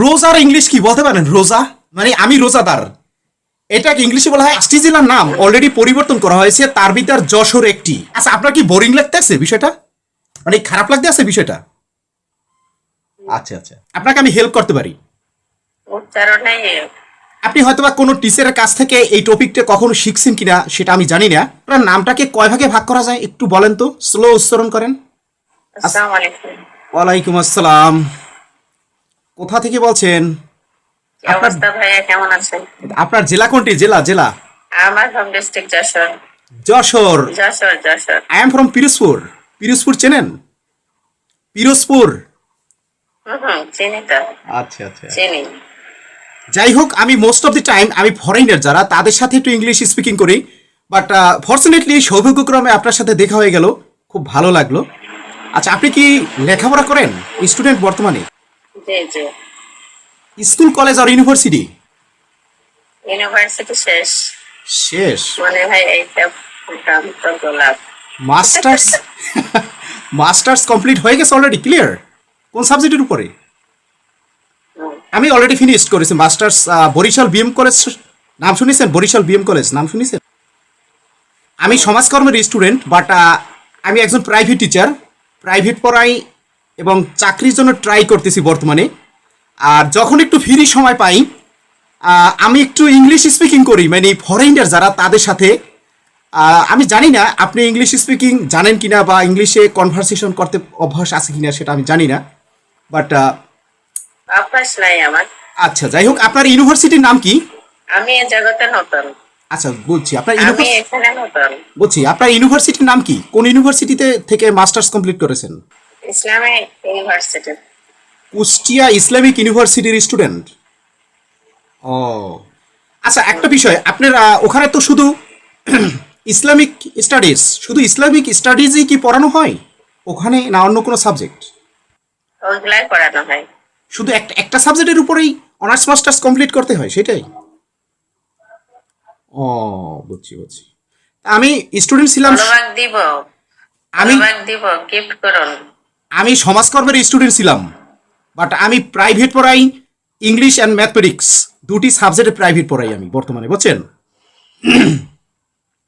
রোজার ইংলিশ কি বলতে পারেন? রোজা মানে আমি রোজাদার, এটাকে ইংলিশে বলা হয়। 8টি জেলার নাম অলরেডি পরিবর্তন করা হয়েছে, তার ভিতর যশোর একটি। আচ্ছা, আপনার কি বোরিং লাগতে আছে বিষয়টা, মানে খারাপ লাগতে আছে বিষয়টা? আচ্ছা আচ্ছা, আপনাকে আমি হেল্প করতে পারি। উচ্চারণে আপনি হয়তোবা কোনো টিচারের কাছ থেকে এই টপিকটা কখনো শিখছেন কিনা সেটা আমি জানি না। আপনার নামটাকে কয় ভাগে ভাগ করা যায় একটু বলেন তো, স্লো উচ্চারণ করেন। আসসালামু আলাইকুম। ওয়ালাইকুম আসসালাম। কোথা থেকে বলছেন? কি আপনার অবস্থা ভাইয়া, কেমন আছেন? আপনার জেলা কোনটি? জেলা জেলা আমার home district Jessore. Jessore. Jessore Jessore. I am from Pirojpur. Pirojpur চেনেন? পিরোজপুর। চিনি তো। আচ্ছা আচ্ছা। চিনি। যাই হোক, আমি মোস্ট অফ দি টাইম আমি ফরেনার যারা তাদের সাথে একটু ইংলিশ স্পিকিং করি, বাট ফর্চুনেটলি সৌভাগ্যক্রমে আপনার সাথে দেখা হয়ে গেল, খুব ভালো লাগলো। আচ্ছা, আপনি কি লেখাপড়া করেন? স্টুডেন্ট বর্তমানে? জি জি। স্কুল, কলেজ আর ইউনিভার্সিটি? ইউনিভার্সিটি শেষ। শেষ। মনে হয় এইটা ফুটাম তো গোলাপ। মাস্টার্স? মাস্টার্স কমপ্লিট হয়ে গেছে অলরেডি, ক্লিয়ার? কোন সাবজেক্টের উপরে? আমি অলরেডি ফিনিশড করেছি মাস্টার্স বরিশাল বিএম কলেজ। নাম শুনেছেন? বরিশাল বিএম কলেজ নাম শুনেছেন? আমি সমাজকর্মের স্টুডেন্ট, বাট আমি একজন প্রাইভেট টিচার, প্রাইভেট পড়াই এবং চাকরির জন্য ট্রাই করতেছি বর্তমানে। আর যখন একটু ফ্রি সময় পাই, আমি একটু ইংলিশ স্পিকিং করি, মানে ফরেনার যারা তাদের সাথে। আমি জানি না আপনি ইংলিশ স্পিকিং জানেন কিনা বা ইংলিশে কনভারসেশন করতে অভ্যাস আছে কিনা, সেটা আমি জানি না, বাট অভ্যাস নাই আমার। আচ্ছা, যাই হোক, আপনার ইউনিভার্সিটির নাম কি? আমি এই জগতে নতুন। আচ্ছা, বলছি আপনার আমি এখানে নতুন। বলছি আপনার ইউনিভার্সিটির নাম কি? কোন ইউনিভার্সিটিতে থেকে মাস্টার্স কমপ্লিট করেছেন? ইসলামী ইউনিভার্সিটি। কুষ্টিয়া ইসলামিক ইউনিভার্সিটির স্টুডেন্ট? ও আচ্ছা, একটা বিষয়, আপনার ওখানে তো শুধু ইসলামিক স্টাডিজ, শুধু ইসলামিক স্টাডিজই কি পড়ানো হয় ওখানে, না অন্য কোনো সাবজেক্ট? ওইগুলাই পড়ানো হয়। শুধু একটা একটা সাবজেক্টের উপরেই অনার্স মাস্টার্স কমপ্লিট করতে হয়, সেটাই? ও, বুঝছি বুঝছি। আমি স্টুডেন্ট ছিলাম। ফলোব্যাক দিব। আমি ফলোব্যাক দিব, গিফট করুন। আমি সমাজকর্মের স্টুডেন্ট ছিলাম, বাট আমি প্রাইভেট পড়াই, ইংলিশ অ্যান্ড ম্যাথমেটিক্স দুটি সাবজেক্টে প্রাইভেট পড়াই আমি বর্তমানে, বুঝছেন?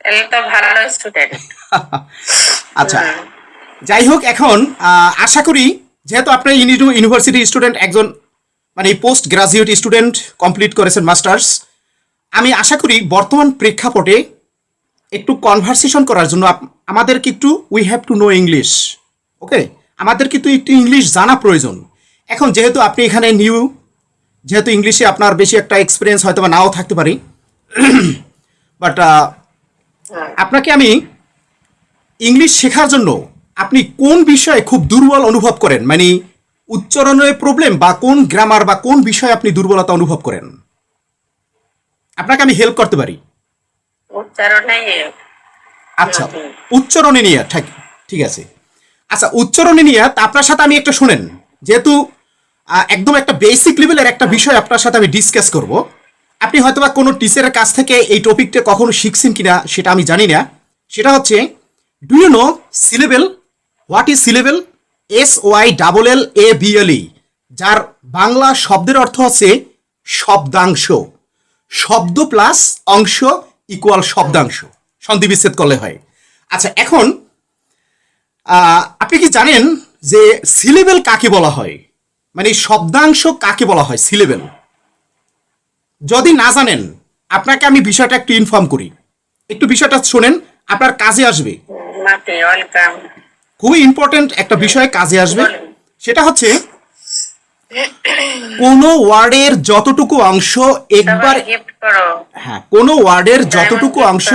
তাহলে তো ভালো স্টুডেন্ট। আচ্ছা, যাই হোক, এখন আশা করি যেহেতু আপনার ইউনিভার্সিটি স্টুডেন্ট, একজন মানে পোস্ট গ্রাজুয়েট স্টুডেন্ট কমপ্লিট করেছেন মাস্টার্স, আমি আশা করি বর্তমান প্রেক্ষাপটে একটু কনভারসেশন করার জন্য আমাদেরকে একটু we have to know English. Okay, আমাদের কিন্তু একটু ইংলিশ জানা প্রয়োজন। এখন যেহেতু আপনি এখানে নিউ, যেহেতু ইংলিশে আপনার বেশি একটা এক্সপিরিয়েন্স হয়তো বা নাও থাকতে পারি, বাট আপনাকে আমি ইংলিশ শেখার জন্য আপনি কোন বিষয়ে খুব দুর্বল অনুভব করেন, মানে উচ্চারণের প্রবলেম বা কোন গ্রামার বা কোন বিষয়ে আপনি দুর্বলতা অনুভব করেন, আপনাকে আমি হেল্প করতে পারি। উচ্চারণে আচ্ছা, উচ্চারণে নিয়ে ঠিক ঠিক আছে। আচ্ছা, উচ্চারণে নিয়ে তা আপনার সাথে আমি একটা শুনেন, যেহেতু একদম একটা বেসিক লেভেলের একটা বিষয় আপনার সাথে আমি ডিসকাস করব। আপনি হয়তোবা কোনো টিচারের কাছ থেকে এই টপিকটা কখনো শিখছেন কিনা সেটা আমি জানি না। সেটা হচ্ছে, do you know syllable? What is syllable? SYLLABLE, যার বাংলা শব্দের অর্থ হচ্ছে শব্দাংশ। শব্দ প্লাস অংশ ইকুয়াল শব্দাংশ, সন্ধি বিচ্ছেদ করলে হয়। আচ্ছা, এখন আপনি কি জানেন যে সিলেবেল কাকে বলা হয়, মানে শব্দাংশ কাকে বলা হয় সিলেবেল? যদি না জানেন, আপনাকে আমি বিষয়টা একটু ইনফর্ম করি, একটু বিষয়টা শোনেন, আপনার কাজে আসবে। মাটি ওয়েলকাম। খুবই ইম্পর্টেন্ট একটা বিষয় কাজে আসবে। সেটা হচ্ছে, কোনো ওয়ার্ডের যতটুকু অংশ একবার, গিফট করো। হ্যাঁ, কোনো ওয়ার্ডের যতটুকু অংশ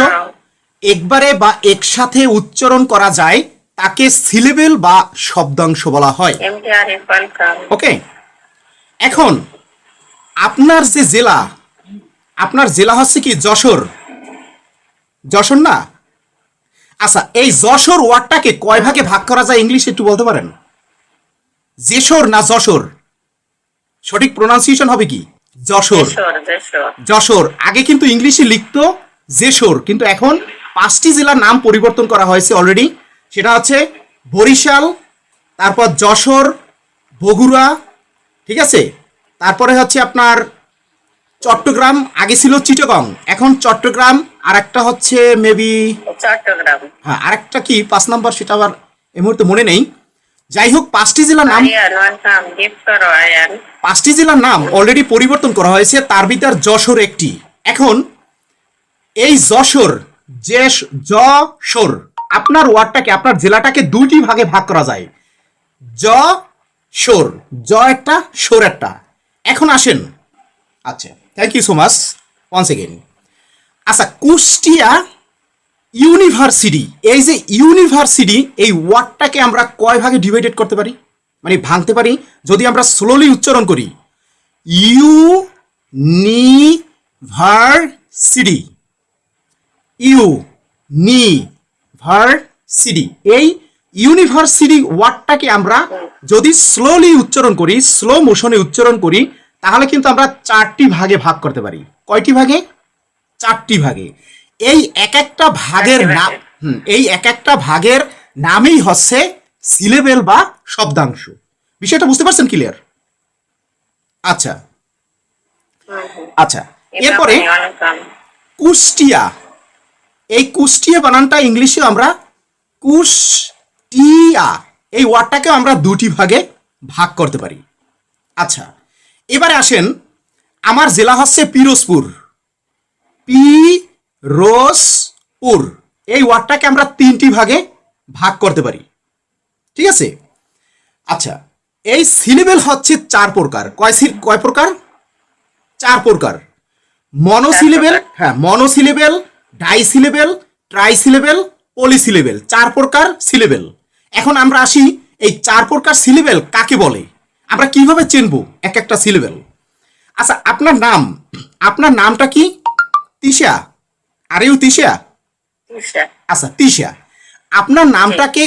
একবারে বা একসাথে উচ্চারণ করা যায় তাকে সিলেবেল বা শব্দাংশ বলা হয়। ওকে, এখন আপনার যে জেলা, আপনার জেলা হচ্ছে কি যশোর? যশোর না? আচ্ছা, এই যশোর ওয়ার্ডটাকে কয় ভাগে ভাগ করা যায় ইংলিশে একটু বলতে পারেন? যেশোর না যশোর? সঠিক প্রোনাউন্সিয়েশন হবে কি? যশোর। যশোর আগে কিন্তু ইংলিশে লিখতো যেশোর, কিন্তু এখন 5টি জেলার নাম পরিবর্তন করা হয়েছে অলরেডি। সেটা হচ্ছে বরিশাল, তারপর যশোর, বগুড়া, ঠিক আছে, তারপরে হচ্ছে আপনার চট্টগ্রাম, আগে ছিল চিটাগং, এখন চট্টগ্রাম, আর একটা হচ্ছে মেবি, চট্টগ্রাম। হ্যাঁ আরেকটা কি 5 নম্বর, সেটা আবার এই মুহূর্তে মনে নেই। যাই হোক, 5টি জেলার নাম, আয়ান ওয়েলকাম, গিফট করো আয়ান। 5টি জেলার নাম অলরেডি পরিবর্তন করা হয়েছে, তার ভিতর যশোর একটি। এখন এই যশোর, যে যশোর, আপনার ওয়ার্ডটাকে, আপনার জেলাটাকে দুইটি ভাগে ভাগ করা যায়, যশোর, জ একটা, সোর একটা। এখন আসেন, আচ্ছা thank you so much once again. আচ্ছা, কুষ্টিয়া ইউনিভার্সিটি, এই যে ইউনিভার্সিটি, এই ওয়ার্ডটাকে আমরা কয় ভাগে ডিভাইডেড করতে পারি, মানে ভাঙতে পারি, যদি আমরা স্লোলি উচ্চারণ করি? ইউনিভার্সিটি, ইউনিভার্সিটি, এই ইউনিভার্সিটি ওয়ার্ডটাকে আমরা যদি স্লোলি উচ্চারণ করি, স্লো মোশনে উচ্চারণ করি, তাহলে কিন্তু আমরা 4টি ভাগে ভাগ করতে পারি। কয়টি ভাগে? 4টি ভাগে। এই এক একটা ভাগের 4টি নাম, ভাগে। এই এক একটা ভাগের নামই হচ্ছে সিলেবেল বা শব্দাংশ। বিষয়টা বুঝতে পারছেন ক্লিয়ার? আচ্ছা আচ্ছা, এরপরে ওয়েলকাম। কুষ্টিয়া, এই কুষ্টিয়া বানানটা ইংলিশে আমরা কুষ্টিয়া, এই ওয়ার্ডটাকে আমরা দুটি ভাগে ভাগ করতে পারি। আচ্ছা, এবারে আসেন, আমার জেলা হচ্ছে পিরোজপুর, পিরোজপুর, এই ওয়ার্ডটাকে আমরা 3টি ভাগে ভাগ করতে পারি। ঠিক আছে? আচ্ছা, এই সিলেবেল হচ্ছে 4 প্রকার। কয় প্রকার? 4 প্রকার। মনোসিলেবেল, হ্যাঁ মনোসিলেবেল, ডাইসিলেবেল, ট্রাইসিলেবেল, পলিসিলেবেল, 4 প্রকার সিলেবেল। এখন আমরা আসি, এই 4 প্রকার সিলেবেল কাকে বলে, আমরা কিভাবে চিনব এক একটা সিলেবেল? আচ্ছা, আপনার নাম, আপনার নামটা কি? Tisha, are you Tisha? তিশা। আচ্ছা তিশা, আপনার নামটাকে,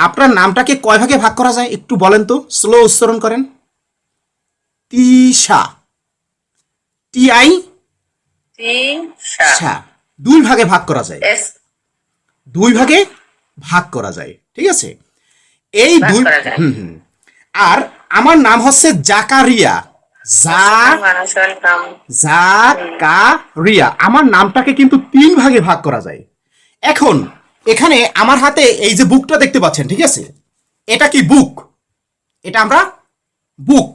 আপনার নামটাকে কয় ভাগে ভাগ করা যায় একটু বলেন তো, স্লো উচ্চারণ করেন। তিশা, টিআই, তিশা। 2 ভাগে ভাগ করা যায়, এস 2 ভাগে ভাগ করা যায়। ঠিক আছে? এই ভাগ 2, করা যায়। আর আমার নাম হচ্ছে জাকারিয়া, মানুষ ওয়েলকাম। জাকারিয়া, আমার নামটাকে কিন্তু 3 ভাগে ভাগ করা যায়। এখন এখানে আমার হাতে এই যে বুকটা দেখতে পাচ্ছেন, ঠিক আছে, এটা কি বুক? এটা আমরা বুক,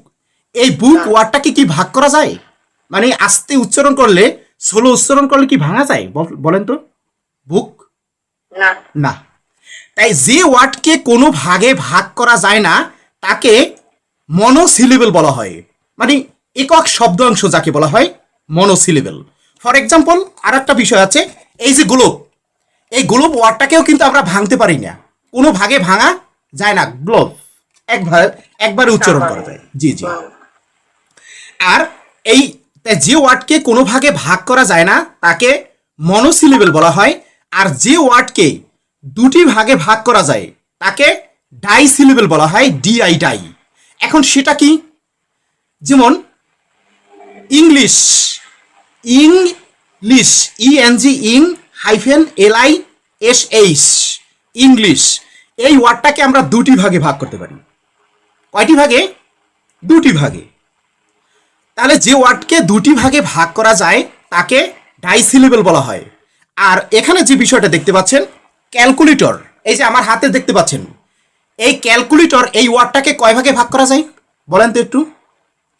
এই বুক ওয়ার্ডটাকে কি ভাগ করা যায়, মানে আস্তে উচ্চারণ করলে, স্লো উচ্চারণ করলে কি ভাঙা যায় বলেন তো? বুক না। না। তাই যে ওয়ার্ডকে কোনো ভাগে ভাগ করা যায় না তাকে মনোসিলেবেল বলা হয়, মানে একক শব্দাংশ যাকে বলা হয় মনোসিলেবেল। ফর এক্সাম্পল, আর একটা বিষয় আছে, এই যে গ্লোব, এই গ্লোব ওয়ার্ডটাকেও কিন্তু আমরা ভাঙতে পারি না, কোনো ভাগে ভাঙা যায় না। গ্লোব একবার উচ্চারণ করা যায়। জি জি। আর এই যে ওয়ার্ডকে কোনো ভাগে ভাগ করা যায় না তাকে মনোসিলেবেল বলা হয়, আর যে ওয়ার্ডকে 2টি ভাগে ভাগ করা যায় তাকে ডাইসিলেবেল বলা হয়, ডিআই, ডাই। এখন সেটা কি? যেমন ইংলিশ, ইংলিশ, ইএনজি, ইং hyphen LI S H, English, এই ওয়ার্ডটাকে আমরা 2টি ভাগে ভাগ করতে পারি। কয়টি ভাগে? 2টি ভাগে। তাহলে যে ওয়ার্ডকে 2টি ভাগে ভাগ করা যায় তাকে ডাইসিলেবেল বলা হয়। আর এখানে যে বিষয়টা দেখতে পাচ্ছেন, ক্যালকুলেটর, এই যে আমার হাতে দেখতে পাচ্ছেন, এই ক্যালকুলেটর, এই ওয়ার্ডটাকে কয় ভাগে ভাগ করা যায় বলেন তো একটু?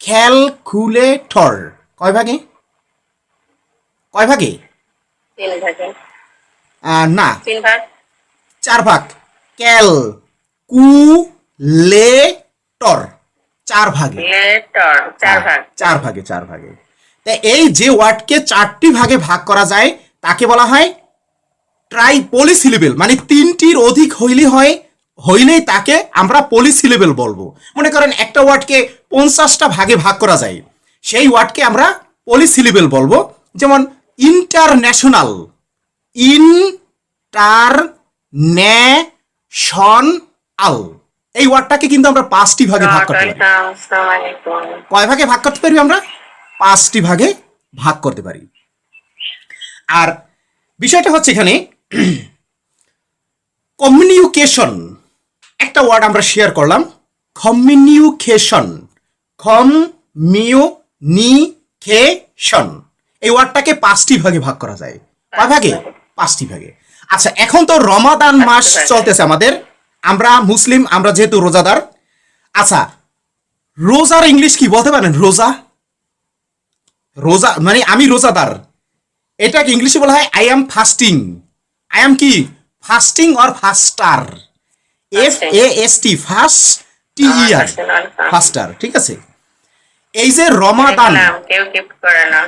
ক্যালকুলেটর কয় ভাগে? কয় ভাগে? 3 ভাগে। না, 3 ভাগ। 4 ভাগ। ক্যালকুলেটর 4 ভাগে, লেটর 4 ভাগ। 4 ভাগে, 4 ভাগে। তাই এই যে ওয়ার্ডকে 4টি ভাগে ভাগ করা যায় তাকে বলা হয় পলিসিলেবেল, মানে 3টির অধিক হইলেই তাকে আমরা পলিসিলেবেল বলবো। মনে করেন একটা ওয়ার্ডকে 50টা ভাগে ভাগ করা যায়, সেই ওয়ার্ডকে আমরা পলিসিলেবেল বলবো। যেমন ইন্টারন্যাশনাল, ইন্টারন্যাশনাল, এই ওয়ার্ডটাকে কিন্তু আমরা 5টি ভাগে ভাগ করতে পারি। ওয়েলকাম, আসসালামু আলাইকুম। কয় ভাগে ভাগ করতে পারি আমরা? 5টি ভাগে ভাগ করতে পারি। আর বিষয়টা হচ্ছে এখানে কমিউনিকেশন, একটা ওয়ার্ড আমরা শেয়ার করলাম, কমিউনিকেশন, মিউনিকেশন, এই ওয়ার্ডটাকে 5টি ভাগে ভাগ করা যায়। কয় ভাগে? 5টি ভাগে। আচ্ছা, এখন তো রমাদান মাস 5টি ভাগে। চলতেছে আমাদের, আমরা মুসলিম, আমরা যেহেতু রোজাদার। আচ্ছা, রোজার ইংলিশ কি বলতে পারেন? রোজা, রোজা মানে আমি রোজাদার, এটাকে ইংলিশে বলা হয় I am fasting. I am কি? Fasting or faster, FAST, fast TER, faster. ঠিক আছে, এই যে রমাদান, দেখলাম কেউ গিফট করে না।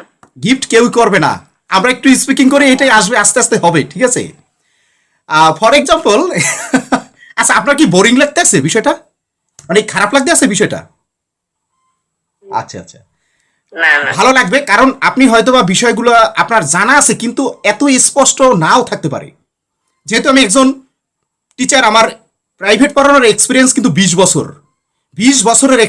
গিফট কেউ করবে না, আমরা একটু স্পিকিং করে এটাই আসবে, আস্তে আস্তে হবে। ঠিক আছে, ফর এক্সাম্পল, আচ্ছা আপনার কি বোরিং লাগতেছে বিষয়টা, মানে খারাপ লাগতেছে বিষয়টা? আচ্ছা আচ্ছা, না না, ভালো লাগবে, কারণ আপনি হয়তোবা বিষয়গুলো আপনার জানা আছে কিন্তু এত স্পষ্ট নাও থাকতে পারে। যেহেতু আমি একজন টিচার, আমার প্রাইভেট পড়ানোর এক্সপিরিয়েন্স কিন্তু 20 বছর, 20 বছরের